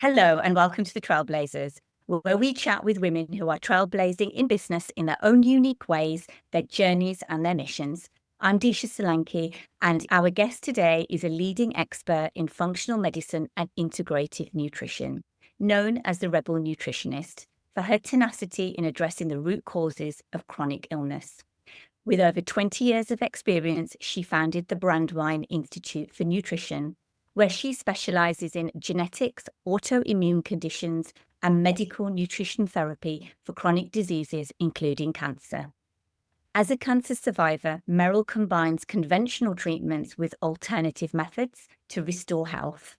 Hello, and welcome to the Trailblazers, where we chat with women who are trailblazing in business in their own unique ways, their journeys, and their missions. I'm Disha Solanki, and our guest today is a leading expert in functional medicine and integrative nutrition, known as the Rebel Nutritionist, for her tenacity in addressing the root causes of chronic illness. With over 20 years of experience, she founded the Brandwein Institute for Nutrition, where she specializes in genetics, autoimmune conditions, and medical nutrition therapy for chronic diseases, including cancer. As a cancer survivor, Meryl combines conventional treatments with alternative methods to restore health.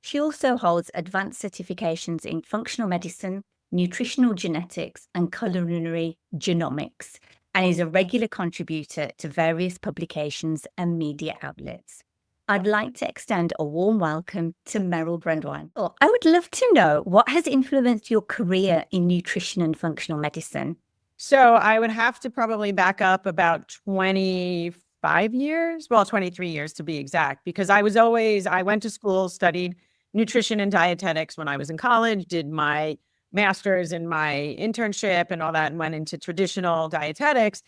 She also holds advanced certifications in functional medicine, nutritional genetics, and culinary genomics, and is a regular contributor to various publications and media outlets. I'd like to extend a warm welcome to Meryl Brandwein. I would love to know what has influenced your career in nutrition and functional medicine. So I would have to probably back up about 25 years, well, 23 years to be exact, because I went to school, studied nutrition and dietetics when I was in college, did my master's and my internship and all that, and went into traditional dietetics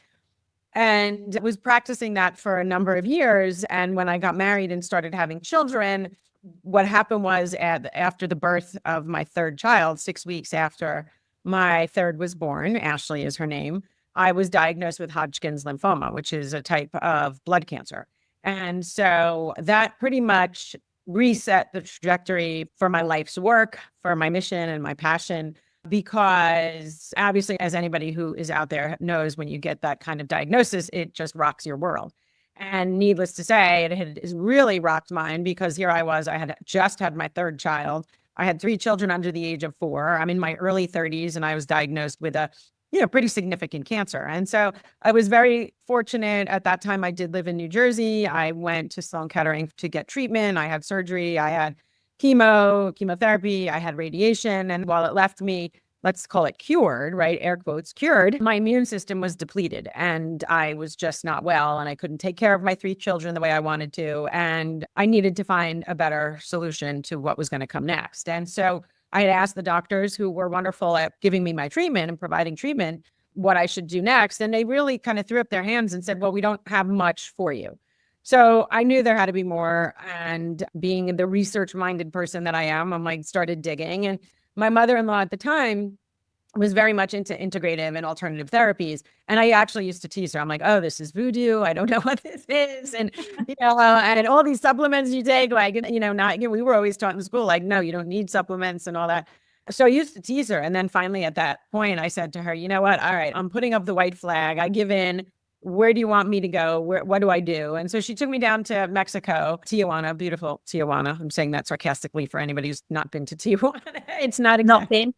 and was practicing that for a number of years. And when I got married and started having children, what happened was after the birth of my third child, 6 weeks after my third was born, Ashley is her name, I was diagnosed with Hodgkin's lymphoma, which is a type of blood cancer. And so that pretty much reset the trajectory for my life's work, for my mission and my passion, because obviously, as anybody who is out there knows, when you get that kind of diagnosis, it just rocks your world. And needless to say, it had really rocked mine, because here I was, I had just had my third child. I had 3 children under the age of 4. I'm in my early 30s, and I was diagnosed with a pretty significant cancer. And so I was very fortunate. At that time, I did live in New Jersey. I went to Sloan Kettering to get treatment. I had surgery. I had chemotherapy. I had radiation. And while it left me, let's call it cured, right? Air quotes, cured, my immune system was depleted, and I was just not well, and I couldn't take care of my 3 children the way I wanted to. And I needed to find a better solution to what was going to come next. And so I had asked the doctors, who were wonderful at giving me my treatment and providing treatment, what I should do next. And they really kind of threw up their hands and said, well, we don't have much for you. So I knew there had to be more. And being the research-minded person that I am, I'm like, started digging. And my mother-in-law at the time was very much into integrative and alternative therapies. And I actually used to tease her. I'm like, oh, this is voodoo. I don't know what this is. And, and all these supplements you take, like, we were always taught in school, like, no, you don't need supplements and all that. So I used to tease her. And then finally at that point, I said to her, you know what? All right, I'm putting up the white flag. I give in. Where do you want me to go? What do I do? And so she took me down to Mexico, Tijuana, beautiful Tijuana. I'm saying that sarcastically for anybody who's not been to Tijuana. It's not exactly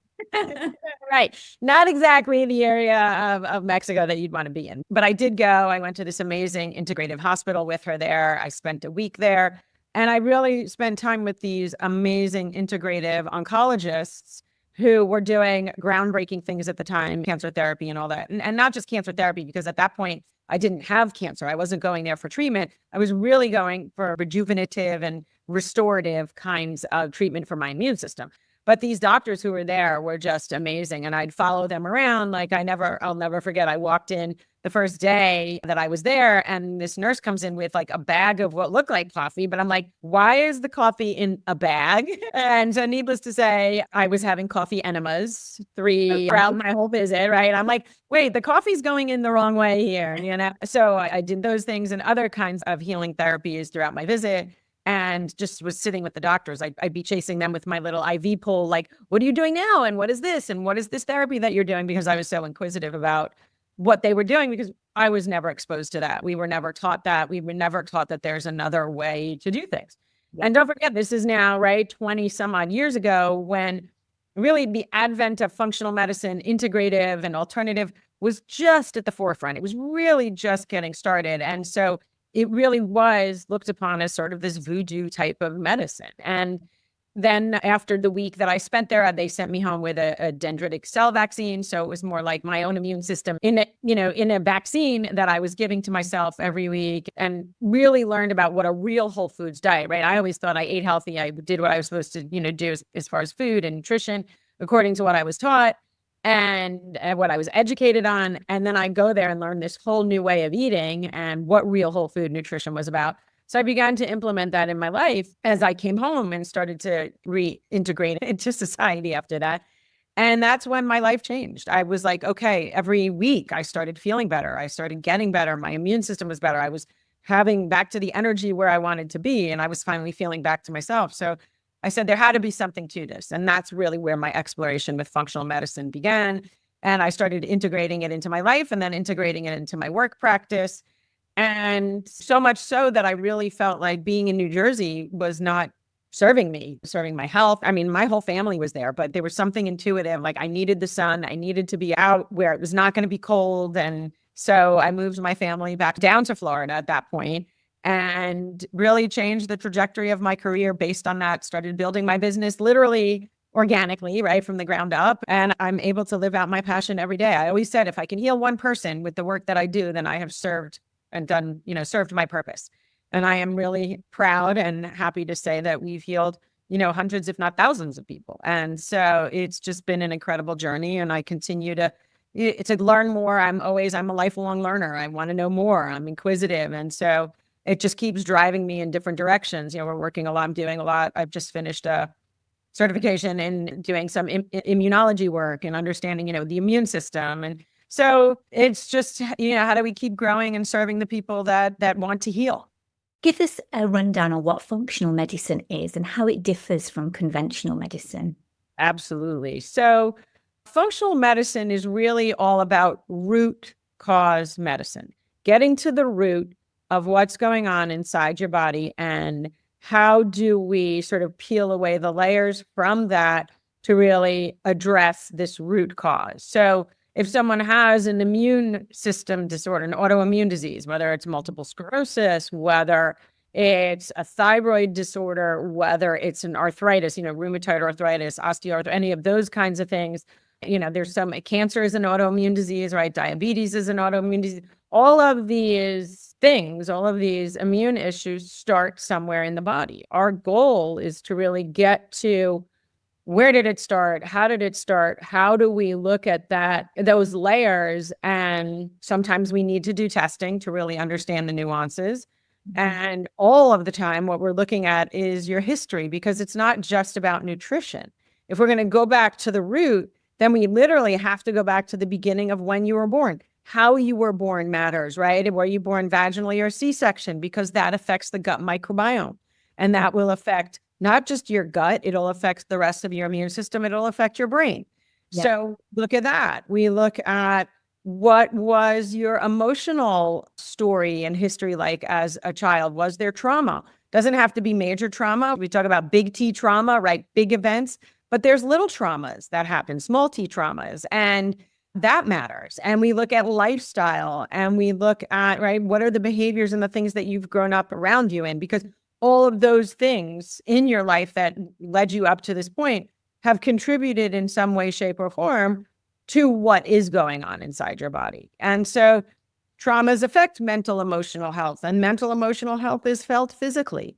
right. Not exactly the area of Mexico that you'd want to be in. But I did go. I went to this amazing integrative hospital with her there. I spent a week there. And I really spent time with these amazing integrative oncologists who were doing groundbreaking things at the time, cancer therapy and all that. And not just cancer therapy, because at that point, I didn't have cancer. I wasn't going there for treatment. I was really going for rejuvenative and restorative kinds of treatment for my immune system. But these doctors who were there were just amazing. And I'd follow them around. Like I'll never forget. I walked in the first day that I was there, and this nurse comes in with like a bag of what looked like coffee. But I'm like, why is the coffee in a bag? And so needless to say, I was having coffee enemas throughout my whole visit, right? I'm like, wait, the coffee's going in the wrong way here, So I did those things and other kinds of healing therapies throughout my visit. And just was sitting with the doctors. I'd be chasing them with my little IV pole, like, what are you doing now? And what is this? And what is this therapy that you're doing? Because I was so inquisitive about what they were doing, because I was never exposed to that. We were never taught that. We were never taught that there's another way to do things. Yeah. And don't forget, this is now, right, 20 some odd years ago, when really the advent of functional medicine, integrative and alternative, was just at the forefront. It was really just getting started. And so it really was looked upon as sort of this voodoo type of medicine. And then after the week that I spent there, they sent me home with a dendritic cell vaccine. So it was more like my own immune system in a vaccine that I was giving to myself every week, and really learned about what a real whole foods diet, right? I always thought I ate healthy. I did what I was supposed to, do as far as food and nutrition, according to what I was taught and what I was educated on. And then I go there and learn this whole new way of eating and what real whole food nutrition was about. So I began to implement that in my life as I came home and started to reintegrate into society after that. And that's when my life changed. I was like, okay, every week I started feeling better. I started getting better. My immune system was better. I was having back to the energy where I wanted to be. And I was finally feeling back to myself. So I said there had to be something to this. And that's really where my exploration with functional medicine began. And I started integrating it into my life and then integrating it into my work practice. And so much so that I really felt like being in New Jersey was not serving my health. I mean, my whole family was there, but there was something intuitive. Like I needed the sun. I needed to be out where it was not going to be cold. And so I moved my family back down to Florida at that point and really changed the trajectory of my career based on that. Started building my business literally organically, right, from the ground up. And I'm able to live out my passion every day. I always said, if I can heal one person with the work that I do, then I have served and done, served my purpose. And I am really proud and happy to say that we've healed, hundreds, if not thousands of people. And so it's just been an incredible journey. And I continue to learn more. I'm a lifelong learner. I want to know more. I'm inquisitive. And so it just keeps driving me in different directions. We're working a lot. I'm doing a lot. I've just finished a certification in doing some immunology work and understanding, the immune system. And so it's just, how do we keep growing and serving the people that want to heal? Give us a rundown on what functional medicine is and how it differs from conventional medicine. Absolutely. So functional medicine is really all about root cause medicine, getting to the root of what's going on inside your body and how do we sort of peel away the layers from that to really address this root cause. So if someone has an immune system disorder, an autoimmune disease, whether it's multiple sclerosis, whether it's a thyroid disorder, whether it's an arthritis, rheumatoid arthritis, osteoarthritis, any of those kinds of things, there's some cancer is an autoimmune disease, right? Diabetes is an autoimmune disease. All of these things, all of these immune issues start somewhere in the body. Our goal is to really get to where did it start? How did it start? How do we look at those layers? And sometimes we need to do testing to really understand the nuances. Mm-hmm. And all of the time, what we're looking at is your history, because it's not just about nutrition. If we're going to go back to the root, then we literally have to go back to the beginning of when you were born. How you were born matters, right? Were you born vaginally or C-section? Because that affects the gut microbiome. And that will affect not just your gut, it'll affect the rest of your immune system. It'll affect your brain. Yeah. So look at that. We look at what was your emotional story and history like as a child? Was there trauma? Doesn't have to be major trauma. We talk about big T trauma, right? Big events, but there's little traumas that happen, small T traumas, and that matters. And we look at lifestyle and we look at, right, what are the behaviors and the things that you've grown up around you in? Because all of those things in your life that led you up to this point have contributed in some way, shape, or form to what is going on inside your body. And so traumas affect mental, emotional health, and mental, emotional health is felt physically.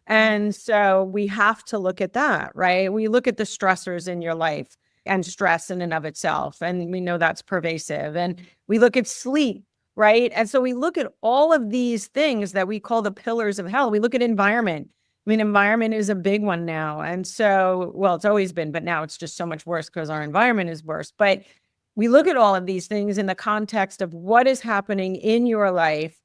And so we have to look at that, right? We look at the stressors in your life and stress in and of itself. And we know that's pervasive. And we look at sleep. Right. And so we look at all of these things that we call the pillars of health. We look at environment. I mean, environment is a big one now. And so, well, it's always been, but now it's just so much worse because our environment is worse. But we look at all of these things in the context of what is happening in your life.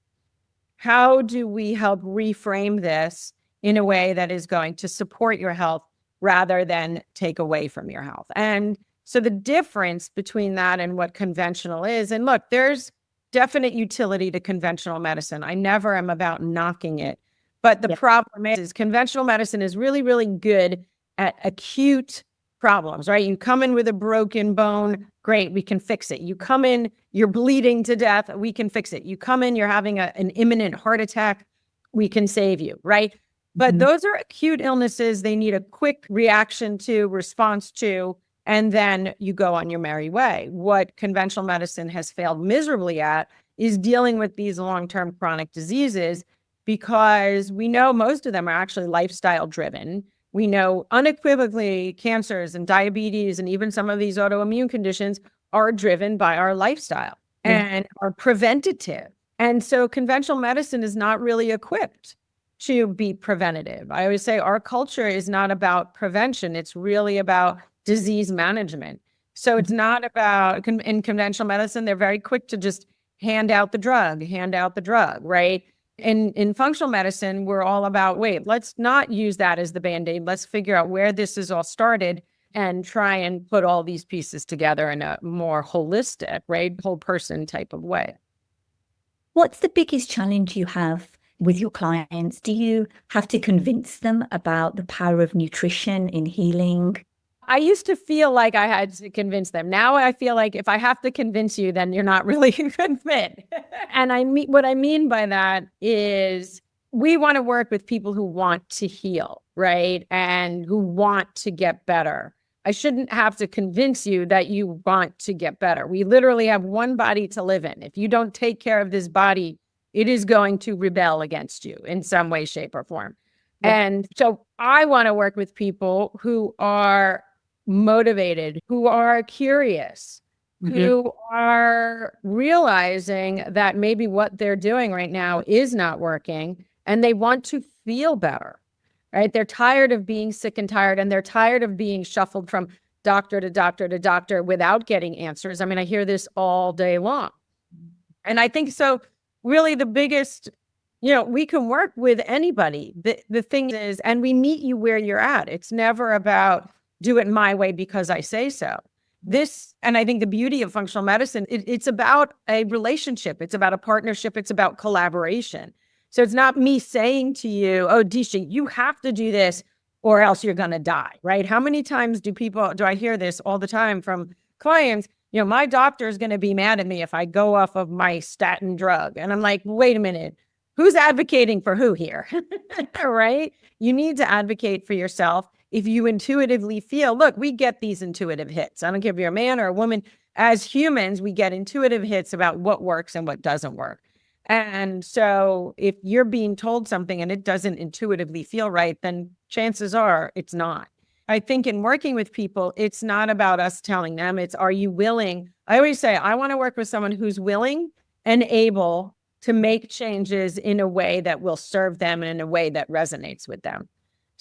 How do we help reframe this in a way that is going to support your health rather than take away from your health? And so the difference between that and what conventional is, and look, there's definite utility to conventional medicine. I never am about knocking it. But the problem is conventional medicine is really, really good at acute problems, right? You come in with a broken bone, great, we can fix it. You come in, you're bleeding to death, we can fix it. You come in, you're having an imminent heart attack, we can save you, right? But Mhm. those are acute illnesses. They need a quick reaction to, response to, and then you go on your merry way. What conventional medicine has failed miserably at is dealing with these long-term chronic diseases, because we know most of them are actually lifestyle driven. We know unequivocally cancers and diabetes and even some of these autoimmune conditions are driven by our lifestyle and are preventative. And so conventional medicine is not really equipped to be preventative. I always say our culture is not about prevention. It's really about disease management. So it's not about, in conventional medicine, they're very quick to just hand out the drug, right? In functional medicine, we're all about, wait, let's not use that as the Band-Aid. Let's figure out where this is all started and try and put all these pieces together in a more holistic, right, whole person type of way. What's the biggest challenge you have with your clients? Do you have to convince them about the power of nutrition in healing? I used to feel like I had to convince them. Now I feel like if I have to convince you, then you're not really a good fit. And what I mean by that is we want to work with people who want to heal, right? And who want to get better. I shouldn't have to convince you that you want to get better. We literally have one body to live in. If you don't take care of this body, it is going to rebel against you in some way, shape, or form. Yeah. And so I want to work with people who are motivated, who are curious, who are realizing that maybe what they're doing right now is not working and they want to feel better, right? They're tired of being sick and tired, and they're tired of being shuffled from doctor to doctor to doctor without getting answers. I mean, I hear this all day long. And I think so really the biggest, we can work with anybody. The thing is, and we meet you where you're at. It's never about do it my way because I say so. And I think the beauty of functional medicine, it's about a relationship. It's about a partnership. It's about collaboration. So it's not me saying to you, oh, Disha, you have to do this or else you're going to die, right? How many times do I hear this all the time from clients? My doctor is going to be mad at me if I go off of my statin drug. And I'm like, wait a minute, who's advocating for who here? Right? You need to advocate for yourself. If you intuitively feel, look, we get these intuitive hits. I don't care if you're a man or a woman. As humans, we get intuitive hits about what works and what doesn't work. And so if you're being told something and it doesn't intuitively feel right, then chances are it's not. I think in working with people, it's not about us telling them, it's, are you willing? I always say, I want to work with someone who's willing and able to make changes in a way that will serve them and in a way that resonates with them.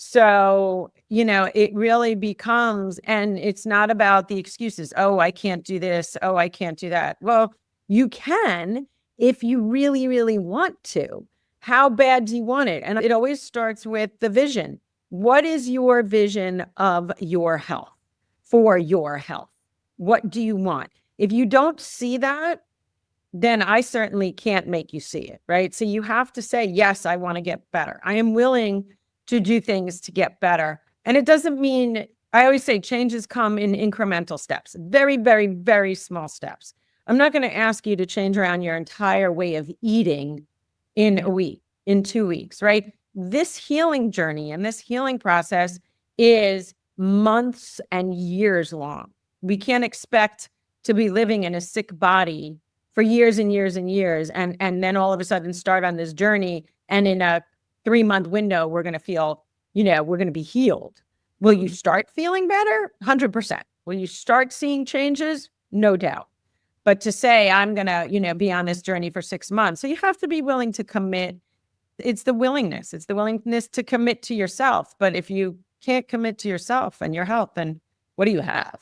So, it really becomes, and it's not about the excuses. Oh, I can't do this. Oh, I can't do that. Well, you can if you really, really want to. How bad do you want it? And it always starts with the vision. What is your vision of your health, for your health? What do you want? If you don't see that, then I certainly can't make you see it, right? So you have to say, yes, I want to get better. I am willing to do things to get better. And it doesn't mean, I always say changes come in incremental steps, very, very, very small steps. I'm not going to ask you to change around your entire way of eating in a week, in 2 weeks, right? This healing journey and this healing process is months and years long. We can't expect to be living in a sick body for years and years and years, and then all of a sudden start on this journey, and in a 3-month window, we're going to feel, we're going to be healed. Will you start feeling better? 100%. Will you start seeing changes? No doubt. But to say, I'm going to, be on this journey for 6 months. So you have to be willing to commit. It's the willingness. It's the willingness to commit to yourself. But if you can't commit to yourself and your health, then what do you have?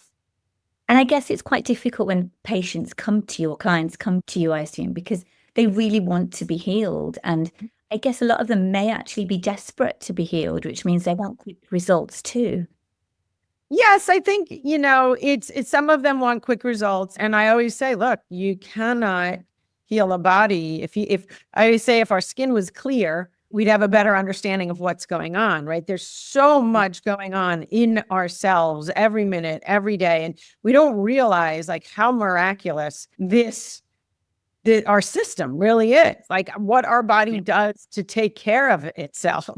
And I guess it's quite difficult when patients come to you or clients come to you, I assume, because they really want to be healed. And I guess a lot of them may actually be desperate to be healed, which means they want quick results too. Yes, I think, it's some of them want quick results. And I always say, look, you cannot heal a body. If I always say, if our skin was clear, we'd have a better understanding of what's going on, right? There's so much going on in ourselves every minute, every day. And we don't realize like how miraculous this our system really is, like what our body does to take care of itself.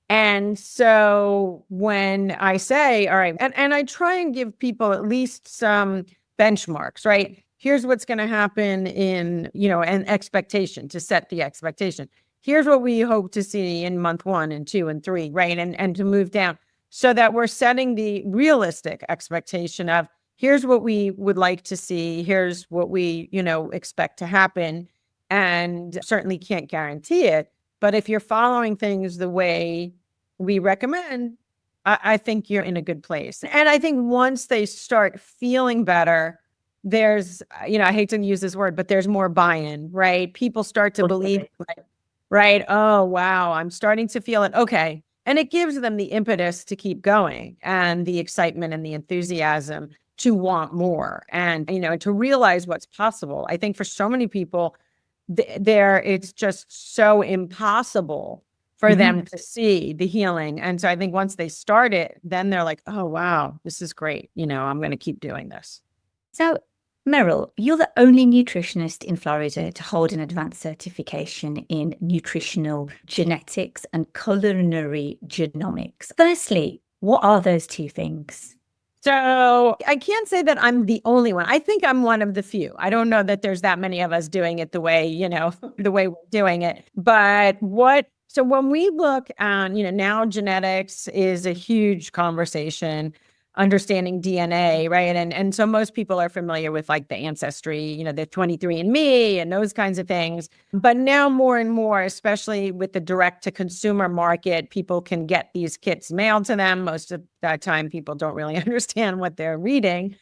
And so when I say, all right, and I try and give people at least some benchmarks, right? Here's what's going to happen in, an expectation, to set the expectation. Here's what we hope to see in month 1 and 2 and 3, right? And to move down so that we're setting the realistic expectation of here's what we would like to see. Here's what we, expect to happen, and certainly can't guarantee it. But if you're following things the way we recommend, I think you're in a good place. And I think once they start feeling better, there's, I hate to use this word, but there's more buy-in, right? People start to believe, right? Oh, wow, I'm starting to feel it. Okay. And it gives them the impetus to keep going, and the excitement and the enthusiasm to want more, and, to realize what's possible. I think for so many people, it's just so impossible for them to see the healing. And so I think once they start it, then they're like, oh, wow, this is great. I'm going to keep doing this. So, Meryl, you're the only nutritionist in Florida to hold an advanced certification in nutritional genetics and culinary genomics. Firstly, what are those two things? So I can't say that I'm the only one. I think I'm one of the few. I don't know that there's that many of us doing it the way, the way we're doing it. But so when we look at, now genetics is a huge conversation, understanding DNA, right? And so most people are familiar with like the ancestry, the 23andMe and those kinds of things. But now more and more, especially with the direct to consumer market, people can get these kits mailed to them. Most of that time, people don't really understand what they're reading.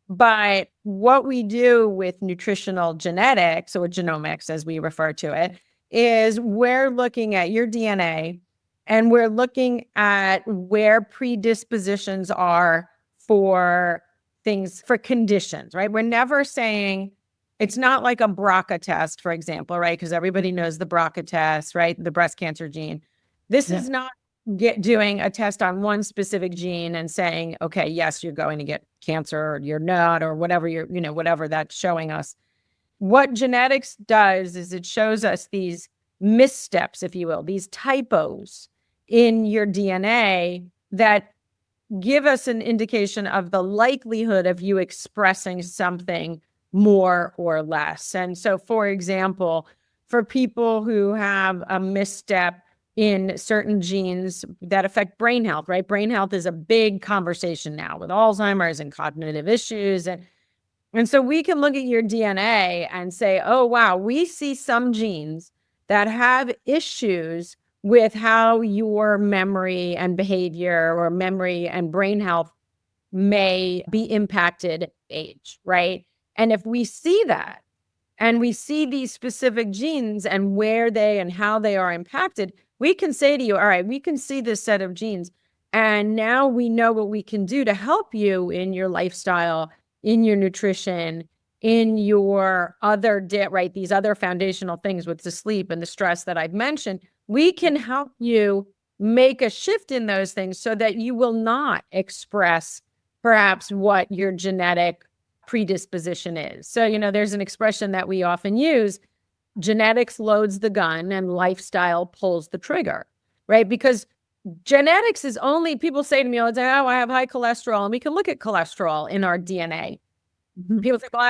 But what we do with nutritional genetics, or genomics as we refer to it, is we're looking at your DNA, and we're looking at where predispositions are for things, for conditions, right? We're never saying, it's not like a BRCA test, for example, right? Because everybody knows the BRCA test, right? The breast cancer gene. This is not doing a test on one specific gene and saying, okay, yes, you're going to get cancer, or you're not, or whatever whatever that's showing us. What genetics does is it shows us these missteps, if you will, these typos in your DNA that give us an indication of the likelihood of you expressing something more or less. And so, for example, for people who have a misstep in certain genes that affect brain health, right? Brain health is a big conversation now with Alzheimer's and cognitive issues. And so we can look at your DNA and say, oh, wow, we see some genes that have issues with how your memory and behavior, or memory and brain health, may be impacted at age, right? And if we see that, and we see these specific genes and where they and how they are impacted, we can say to you, all right, we can see this set of genes, and now we know what we can do to help you in your lifestyle, in your nutrition, in your other, right, these other foundational things with the sleep and the stress that I've mentioned. We can help you make a shift in those things so that you will not express perhaps what your genetic predisposition is. So, there's an expression that we often use: genetics loads the gun and lifestyle pulls the trigger, right? Because genetics is only, people say to me all the time, oh, I have high cholesterol. And we can look at cholesterol in our DNA. People say, well,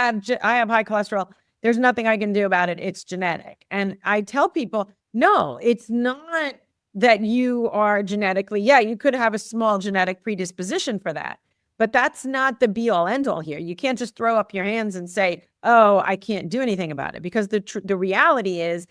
I have high cholesterol. There's nothing I can do about it. It's genetic. And I tell people, no, it's not that you are genetically, you could have a small genetic predisposition for that, but that's not the be all end all here. You can't just throw up your hands and say, oh, I can't do anything about it, because the reality is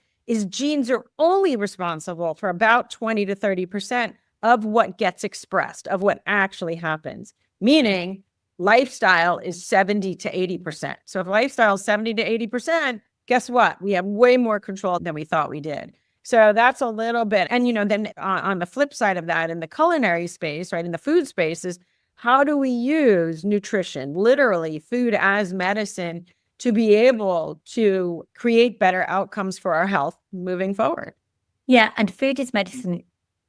genes are only responsible for about 20 to 30% of what gets expressed, of what actually happens, meaning lifestyle is 70 to 80%. So if lifestyle is 70 to 80%, guess what? We have way more control than we thought we did. So that's a little bit. And, then on the flip side of that, in the culinary space, right, in the food space, is how do we use nutrition, literally food as medicine, to be able to create better outcomes for our health moving forward? Yeah, and food as medicine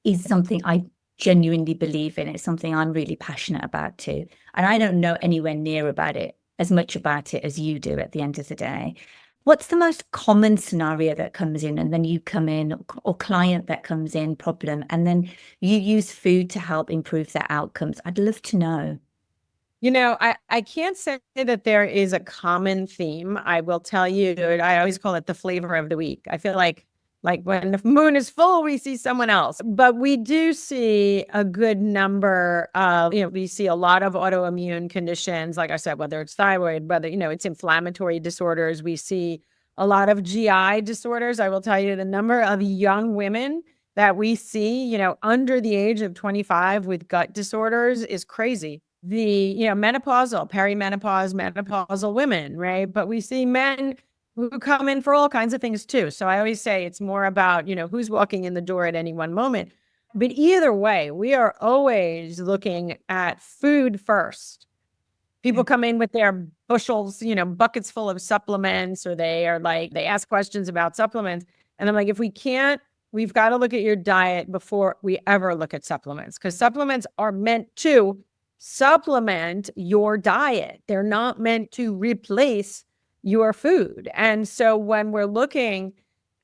is something I genuinely believe in. It's something I'm really passionate about too. And I don't know anywhere near about it, as much about it as you do at the end of the day. What's the most common scenario that comes in and then you come in, or client that comes in, problem, and then you use food to help improve their outcomes? I'd love to know. I can't say that there is a common theme. I will tell you, I always call it the flavor of the week. I feel like when the moon is full, we see someone else. But we do see a good number of, we see a lot of autoimmune conditions, like I said, whether it's thyroid, whether, it's inflammatory disorders. We see a lot of GI disorders. I will tell you the number of young women that we see, under the age of 25 with gut disorders is crazy. The, menopausal, perimenopause, menopausal women, right? But we see men who come in for all kinds of things too. So I always say it's more about, who's walking in the door at any one moment. But either way, we are always looking at food first. People come in with their bushels, buckets full of supplements, or they ask questions about supplements. And I'm like, if we can't, we've got to look at your diet before we ever look at supplements, because supplements are meant to supplement your diet. They're not meant to replace your food. And so when we're looking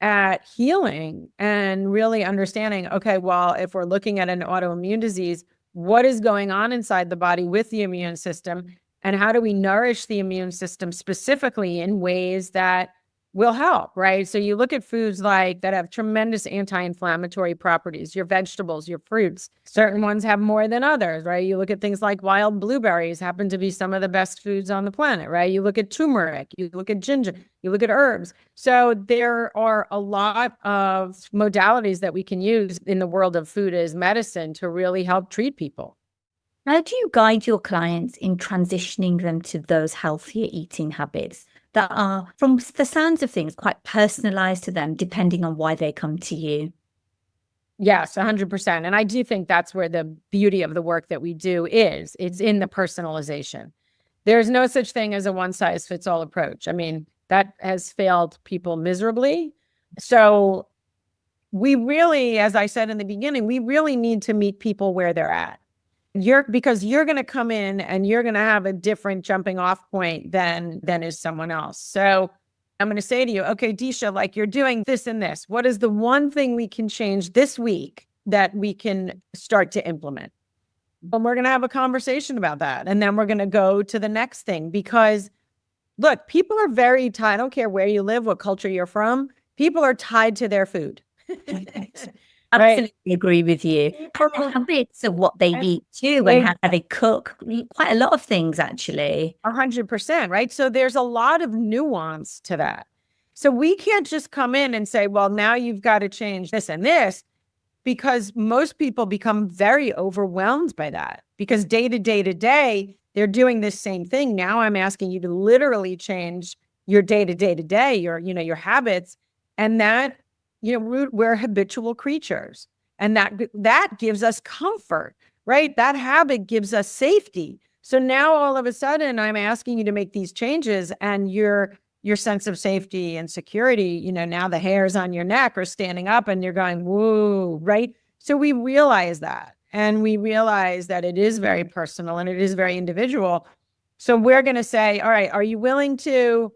at healing and really understanding, okay, well, if we're looking at an autoimmune disease, what is going on inside the body with the immune system? And how do we nourish the immune system specifically in ways that will help, right? So you look at foods that have tremendous anti-inflammatory properties, your vegetables, your fruits. Certain ones have more than others, right? You look at things like wild blueberries happen to be some of the best foods on the planet, right? You look at turmeric, you look at ginger, you look at herbs. So there are a lot of modalities that we can use in the world of food as medicine to really help treat people. How do you guide your clients in transitioning them to those healthier eating habits that are, from the sounds of things, quite personalized to them, depending on why they come to you? Yes, 100%. And I do think that's where the beauty of the work that we do is. It's in the personalization. There's no such thing as a one-size-fits-all approach. I mean, that has failed people miserably. So we really, as I said in the beginning, we really need to meet people where they're at. Because you're going to come in and you're going to have a different jumping off point than is someone else. So I'm going to say to you, okay, Disha, you're doing this and this. What is the one thing we can change this week that we can start to implement? And we're going to have a conversation about that. And then we're going to go to the next thing, because look, people are very tied. I don't care where you live, what culture you're from. People are tied to their food. Absolutely agree with you. And habits of what they eat too, and how they cook, quite a lot of things actually. 100%, right? So there's a lot of nuance to that. So we can't just come in and say, well, now you've got to change this and this, because most people become very overwhelmed by that, because day to day, they're doing this same thing. Now I'm asking you to literally change your day to day, your habits, and that, we're habitual creatures, and that gives us comfort, right? That habit gives us safety. So now all of a sudden I'm asking you to make these changes, and your sense of safety and security, now the hairs on your neck are standing up and you're going, whoa, right? So we realize that, and we realize that it is very personal and it is very individual. So we're going to say, all right, are you willing to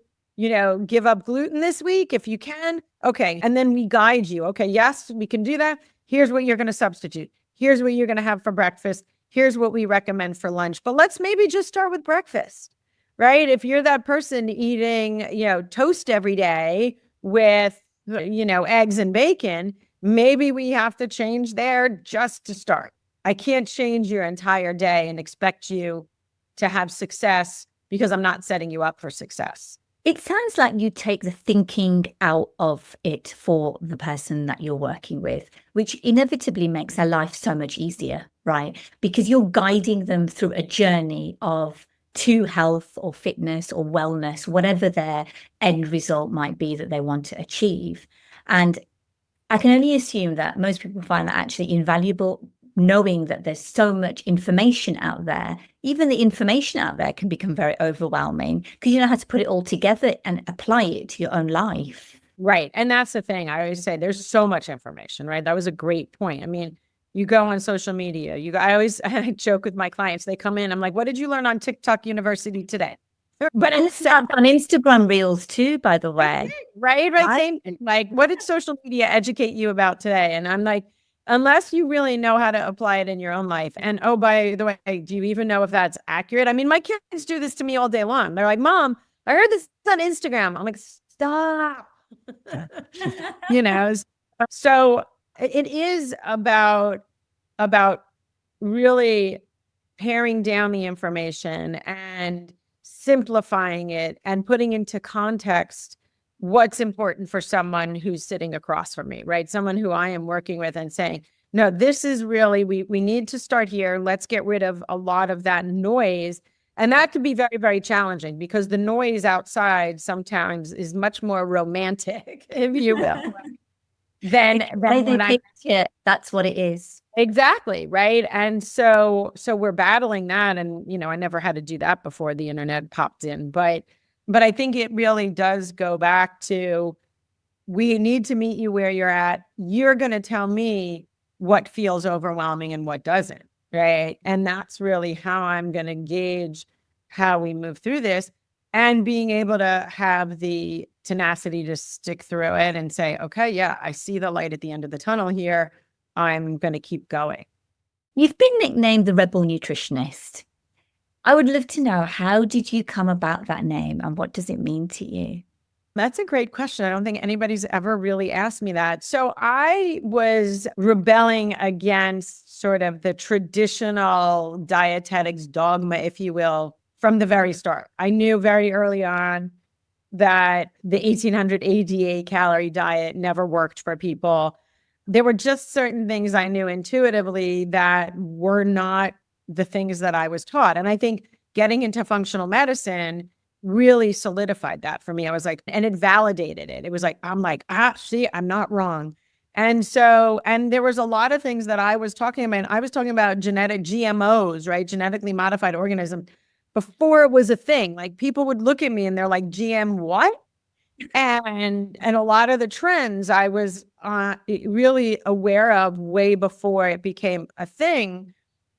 give up gluten this week if you can? Okay. And then we guide you. Okay. Yes, we can do that. Here's what you're going to substitute. Here's what you're going to have for breakfast. Here's what we recommend for lunch. But let's maybe just start with breakfast, right? If you're that person eating, toast every day with, eggs and bacon, maybe we have to change there just to start. I can't change your entire day and expect you to have success, because I'm not setting you up for success. It sounds like you take the thinking out of it for the person that you're working with, which inevitably makes their life so much easier, right? Because you're guiding them through a journey to health or fitness or wellness, whatever their end result might be that they want to achieve. And I can only assume that most people find that actually invaluable, knowing that there's so much information out there. Even the information out there can become very overwhelming, because you know how to put it all together and apply it to your own life. Right. And that's the thing. I always say there's so much information, right? That was a great point. I mean, you go on social media, I joke with my clients, they come in, I'm like, what did you learn on TikTok University today? But it's on Instagram Reels too, by the way. Right. Same. Like, what did social media educate you about today? And I'm like, unless you really know how to apply it in your own life. And oh, by the way, do you even know if that's accurate? I mean, my kids do this to me all day long. They're like, Mom, I heard this on Instagram. I'm like, stop. So it is about really paring down the information and simplifying it and putting into context what's important for someone who's sitting across from me, right? Someone who I am working with and saying, no, this is really, we need to start here. Let's get rid of a lot of that noise. And that can be very, very challenging because the noise outside sometimes is much more romantic, if you will, than when that's what it is. Exactly. Right. And so we're battling that. And, I never had to do that before the internet popped in, but I think it really does go back to, we need to meet you where you're at. You're going to tell me what feels overwhelming and what doesn't. Right. And that's really how I'm going to gauge how we move through this, and being able to have the tenacity to stick through it and say, okay, yeah, I see the light at the end of the tunnel here. I'm going to keep going. You've been nicknamed the Rebel Nutritionist. I would love to know, how did you come about that name and what does it mean to you? That's a great question. I don't think anybody's ever really asked me that. So I was rebelling against sort of the traditional dietetics dogma, if you will, from the very start. I knew very early on that the 1800 ADA calorie diet never worked for people. There were just certain things I knew intuitively that were not the things that I was taught. And I think getting into functional medicine really solidified that for me. I was like, and it validated it. It was like, see, I'm not wrong. And there was a lot of things that I was talking about. I was talking about genetic GMOs, right? Genetically modified organisms, before it was a thing. Like, people would look at me and they're like, GM what? And a lot of the trends I was really aware of way before it became a thing,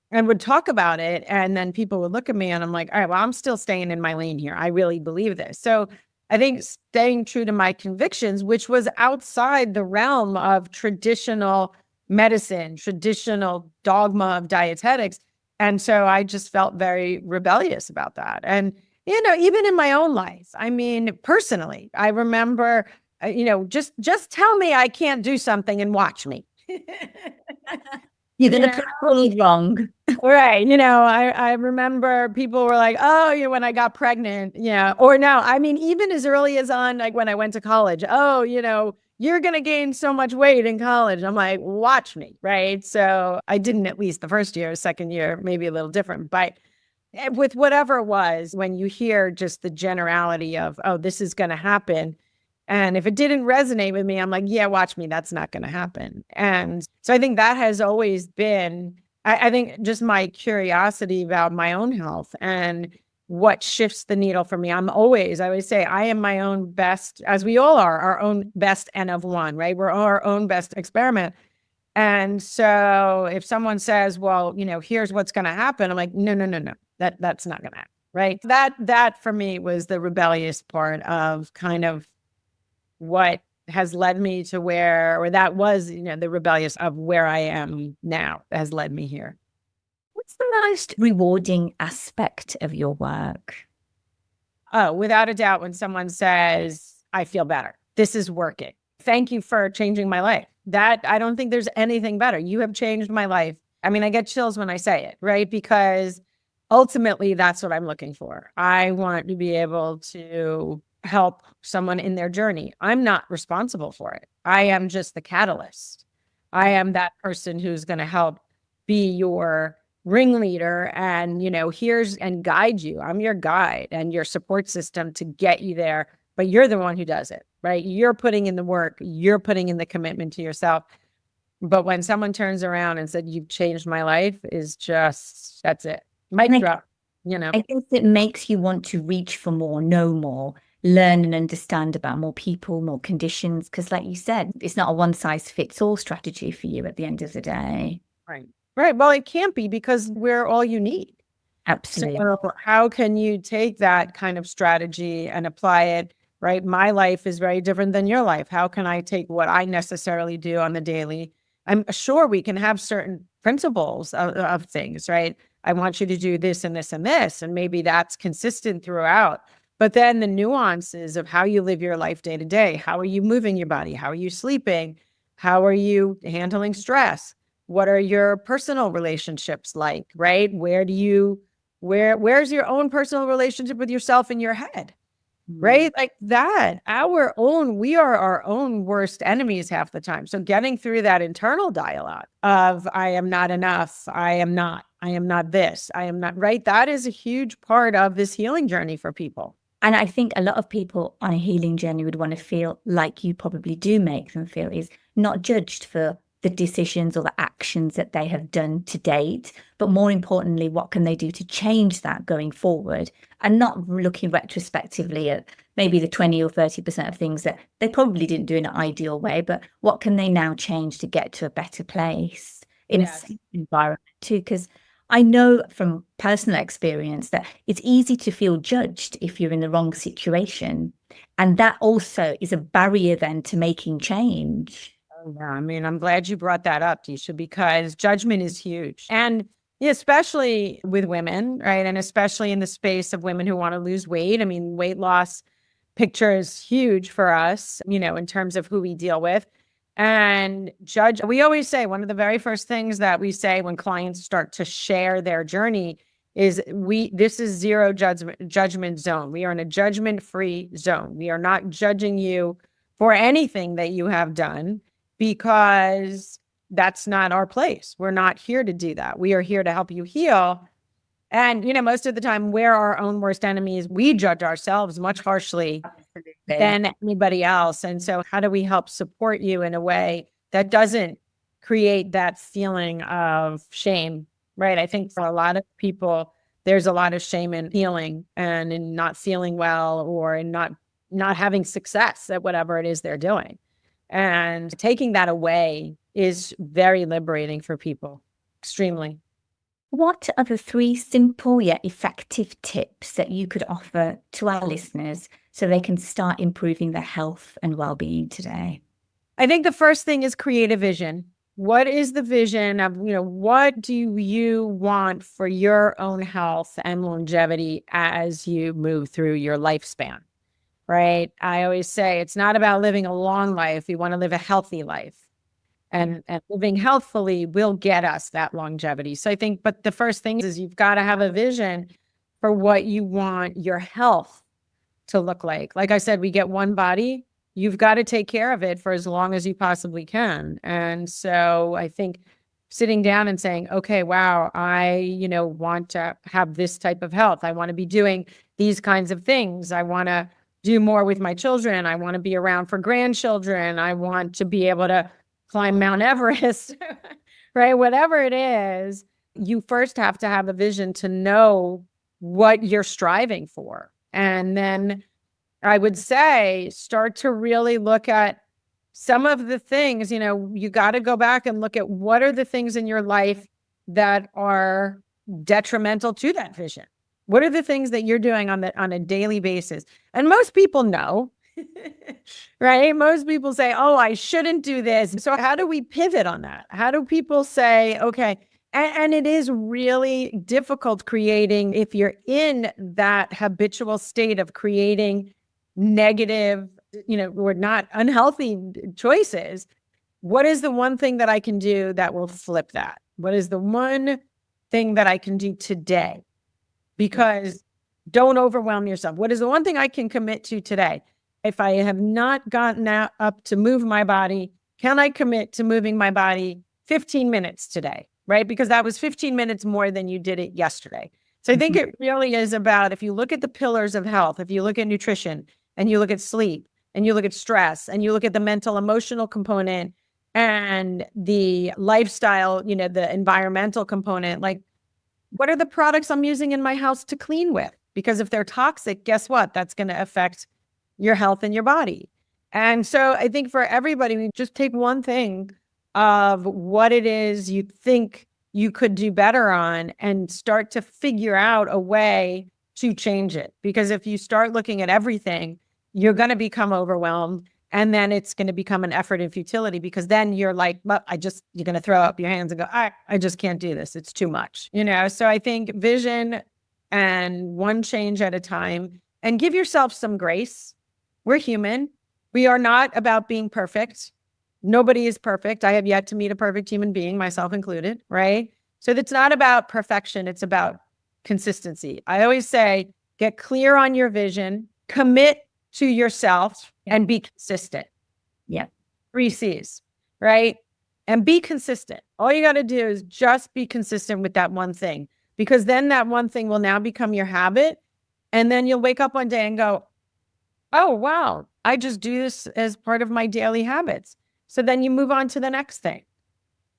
and would talk about it. And then people would look at me and I'm like, all right, well, I'm still staying in my lane here. I really believe this. So I think staying true to my convictions, which was outside the realm of traditional medicine, traditional dogma of dietetics. And so I just felt very rebellious about that. And even in my own life, I mean, personally, I remember, just tell me I can't do something and watch me. You're going to prove me wrong. Right. I remember people were like, oh, when I got pregnant, or no, I mean, even as early as like when I went to college, oh, you're going to gain so much weight in college. I'm like, watch me. Right. So I didn't, at least the first year, second year, maybe a little different, but with whatever it was, when you hear just the generality of, oh, this is going to happen. And if it didn't resonate with me, I'm like, yeah, watch me. That's not going to happen. And so I think that has always been, I think, just my curiosity about my own health and what shifts the needle for me. I always say I am my own best, as we all are, our own best N of one, right? We're our own best experiment. And so if someone says, well, here's what's going to happen, I'm like, no, that's not going to happen, right? That for me was the rebellious part of kind of what has led me to that was, the rebellious of where I am now has led me here. What's the most rewarding aspect of your work? Oh, without a doubt, when someone says, I feel better, this is working. Thank you for changing my life. That, I don't think there's anything better. You have changed my life. I mean, I get chills when I say it, right? Because ultimately that's what I'm looking for. I want to be able to help someone in their journey. I'm not responsible for it. I am just the catalyst. I am that person who's going to help be your ringleader and, and guide you. I'm your guide and your support system to get you there, but you're the one who does it, right? You're putting in the work, you're putting in the commitment to yourself. But when someone turns around and said, you've changed my life, is just, that's it. Mic drop, I guess it makes you want to reach for more, know more, learn and understand about more people, more conditions. Because like you said, it's not a one size fits all strategy for you at the end of the day. Right. Well, it can't be, because we're all unique. Absolutely. So how can you take that kind of strategy and apply it, right? My life is very different than your life. How can I take what I necessarily do on the daily? I'm sure we can have certain principles of things, right? I want you to do this and this and this, and maybe that's consistent throughout. But then the nuances of how you live your life day to day, how are you moving your body? How are you sleeping? How are you handling stress? What are your personal relationships like, right? Where's your own personal relationship with yourself in your head? Right? Like that, we are our own worst enemies half the time. So getting through that internal dialogue of I am not enough, I am not this, I am not, right? That is a huge part of this healing journey for people. And I think a lot of people on a healing journey would want to feel like you probably do make them feel, is not judged for the decisions or the actions that they have done to date, but more importantly, what can they do to change that going forward, and not looking retrospectively at maybe the 20 or 30% of things that they probably didn't do in an ideal way, but what can they now change to get to a better place in a safe environment too? Because I know from personal experience that it's easy to feel judged if you're in the wrong situation. And that also is a barrier then to making change. Oh, yeah. I mean, I'm glad you brought that up, Disha, because judgment is huge. And especially with women, right? And especially in the space of women who want to lose weight. I mean, weight loss picture is huge for us, in terms of who we deal with. And we always say one of the very first things that we say when clients start to share their journey is this is zero judgment zone. We are in a judgment-free zone. We are not judging you for anything that you have done, because that's not our place. We're not here to do that. We are here to help you heal. And, most of the time we're our own worst enemies. We judge ourselves much harshly than anybody else. And so how do we help support you in a way that doesn't create that feeling of shame, right? I think for a lot of people, there's a lot of shame in healing and in not feeling well, or in not having success at whatever it is they're doing. And taking that away is very liberating for people, extremely. What are the 3 simple yet effective tips that you could offer to our listeners so they can start improving their health and well-being today? I think the first thing is create a vision. What is the vision of, what do you want for your own health and longevity as you move through your lifespan, right? I always say it's not about living a long life. We want to live a healthy life. And living healthfully will get us that longevity. So I think, but the first thing is you've got to have a vision for what you want your health to look like. Like I said, we get one body. You've got to take care of it for as long as you possibly can. And so I think sitting down and saying, okay, wow, I, want to have this type of health. I want to be doing these kinds of things. I want to do more with my children. I want to be around for grandchildren. I want to be able to climb Mount Everest, right? Whatever it is, you first have to have a vision to know what you're striving for. And then I would say start to really look at some of the things, you got to go back and look at what are the things in your life that are detrimental to that vision. What are the things that you're doing on a daily basis? And most people know. Right? Most people say, oh, I shouldn't do this. So how do we pivot on that? How do people say, okay, and it is really difficult creating, if you're in that habitual state of creating negative, or not unhealthy choices. What is the one thing that I can do that will flip that? What is the one thing that I can do today? Because don't overwhelm yourself. What is the one thing I can commit to today? If I have not gotten up to move my body, can I commit to moving my body 15 minutes today, right? Because that was 15 minutes more than you did it yesterday. So I think it really is about, if you look at the pillars of health, if you look at nutrition and you look at sleep and you look at stress and you look at the mental, emotional component and the lifestyle, the environmental component, like what are the products I'm using in my house to clean with? Because if they're toxic, guess what? That's going to affect your health and your body. And so I think for everybody, we just take one thing of what it is you think you could do better on and start to figure out a way to change it. Because if you start looking at everything, you're going to become overwhelmed. And then it's going to become an effort in futility, because then you're like, well, you're going to throw up your hands and go, I just can't do this. It's too much, So I think vision and one change at a time, and give yourself some grace. We're human. We are not about being perfect. Nobody is perfect. I have yet to meet a perfect human being, myself included, right? So it's not about perfection. It's about consistency. I always say, get clear on your vision, commit to yourself, and be consistent. Yeah. 3 C's, right? And be consistent. All you got to do is just be consistent with that one thing, because then that one thing will now become your habit. And then you'll wake up one day and go, oh, wow, I just do this as part of my daily habits. So then you move on to the next thing.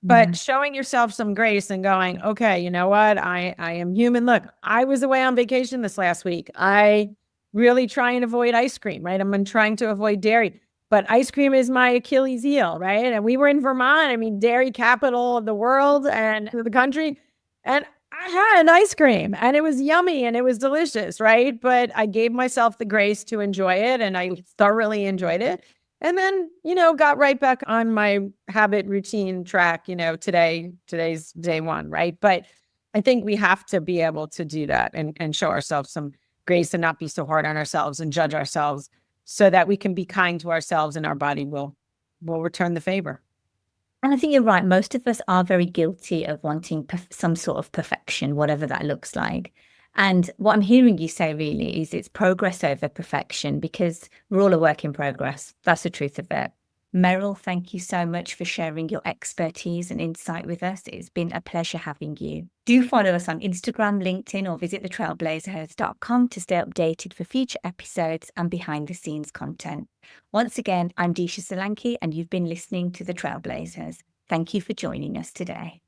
But showing yourself some grace and going, okay, you know what? I am human. Look, I was away on vacation this last week. I really try and avoid ice cream, right? I'm trying to avoid dairy, but ice cream is my Achilles heel, right? And we were in Vermont, dairy capital of the world and the country. And I had ice cream and it was yummy and it was delicious, right? But I gave myself the grace to enjoy it, and I thoroughly enjoyed it. And then, got right back on my habit routine track, today's day one, right? But I think we have to be able to do that and show ourselves some grace and not be so hard on ourselves and judge ourselves, so that we can be kind to ourselves and our body will return the favor. And I think you're right. Most of us are very guilty of wanting some sort of perfection, whatever that looks like. And what I'm hearing you say really is it's progress over perfection, because we're all a work in progress. That's the truth of it. Meryl, thank you so much for sharing your expertise and insight with us. It's been a pleasure having you. Do follow us on Instagram, LinkedIn, or visit thetrailblazehers.com to stay updated for future episodes and behind-the-scenes content. Once again, I'm Disha Solanki, and you've been listening to The Trailblazers. Thank you for joining us today.